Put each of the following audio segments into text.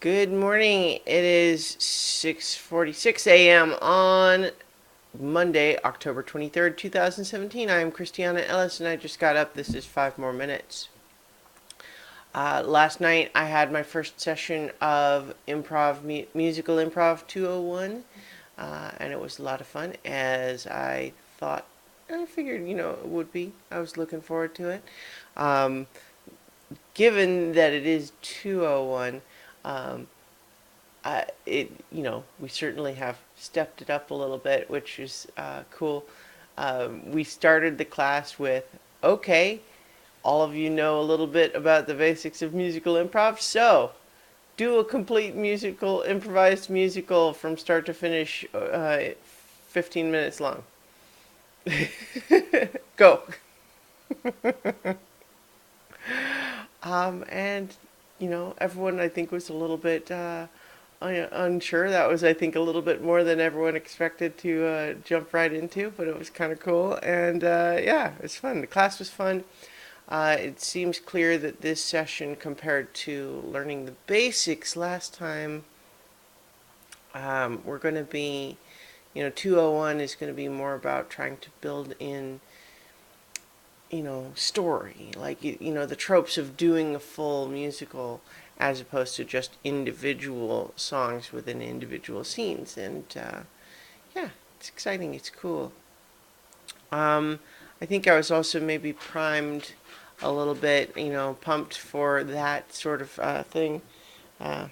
Good morning. It is 6:46 a.m. on Monday, October 23rd, 2017. I am Christiana Ellis and I just got up. This is 5 more minutes. Last night I had my first session of musical improv 201, and it was a lot of fun as I figured, it would be. I was looking forward to it. Um, Given that it is 201, um, we certainly have stepped it up a little bit, which is cool. We started the class with, okay, all of you know a little bit about the basics of musical improv, so do a complete improvised musical from start to finish, 15 minutes long. Go. And, everyone I think was a little bit unsure. That was, I think, a little bit more than everyone expected to jump right into, but it was kind of cool. And yeah, it was fun. The class was fun. It seems clear that this session, compared to learning the basics last time, we're going to be, 201 is going to be more about trying to build in story, like, the tropes of doing a full musical as opposed to just individual songs within individual scenes. And yeah, it's exciting, it's cool. I think I was also maybe primed a little bit, pumped for that sort of thing. Uh,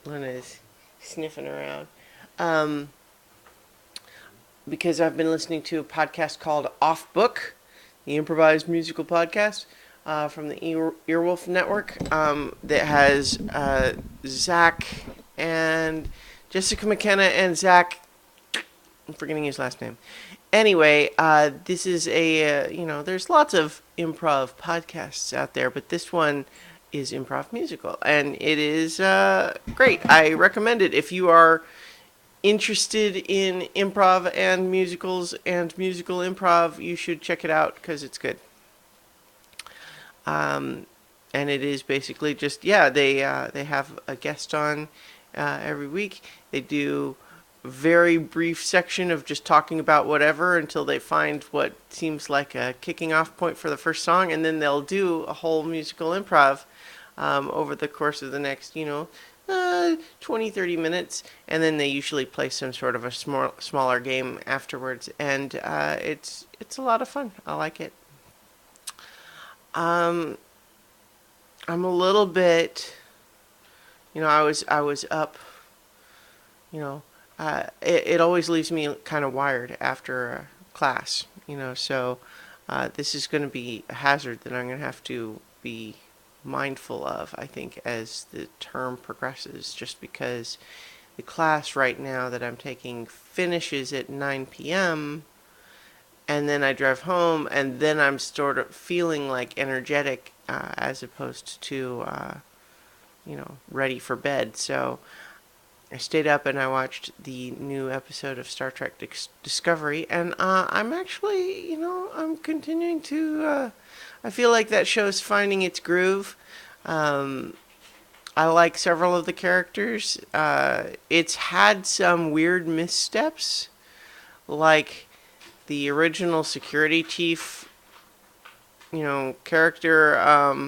Luna is sniffing around. Um, because I've been listening to a podcast called Off Book, the improvised musical podcast from the Earwolf Network, that has Zach and Jessica McKenna and Zach. I'm forgetting his last name. Anyway, this is there's lots of improv podcasts out there, but this one is improv musical, and it is great. I recommend it if you are interested in improv and musicals and musical improv. You should check it out because it's good. And it is basically just, they have a guest on every week. They do a very brief section of just talking about whatever until they find what seems like a kicking off point for the first song, and then they'll do a whole musical improv over the course of the next 20-30 minutes, and then they usually play some sort of a smaller game afterwards, and it's a lot of fun. I like it. um, I'm a little bit, I was up, it always leaves me kind of wired after a class, so this is going to be a hazard that I'm going to have to be mindful of, I think, as the term progresses, just because the class right now that I'm taking finishes at 9 p.m., and then I drive home, and then I'm sort of feeling like energetic as opposed to, ready for bed. So I stayed up and I watched the new episode of Star Trek Discovery, and I'm actually, I'm continuing to. I feel like that show's finding its groove. Um, I like several of the characters. It's had some weird missteps, like the original security chief, character,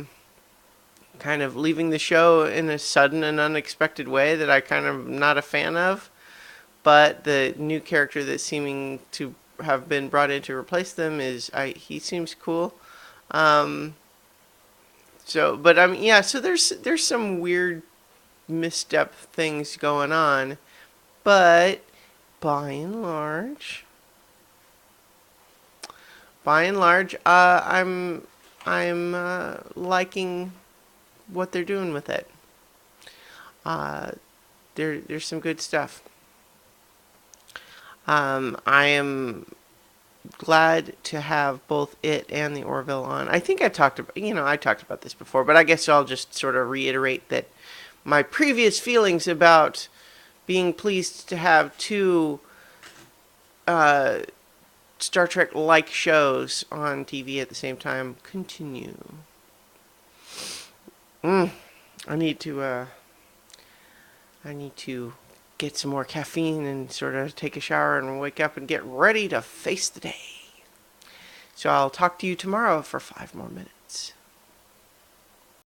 kind of leaving the show in a sudden and unexpected way that I kind of not a fan of. But the new character that's seeming to have been brought in to replace them he seems cool. Um, but yeah. So there's some weird misstep things going on, but by and large, I'm liking what they're doing with it. Uh, there's some good stuff. I am glad to have both it and the Orville on. I think I talked about this before, but I guess I'll just sort of reiterate that my previous feelings about being pleased to have two uh, Star Trek-like shows on TV at the same time continue. I need to I need to get some more caffeine and sort of take a shower and wake up and get ready to face the day. So I'll talk to you tomorrow for 5 more minutes.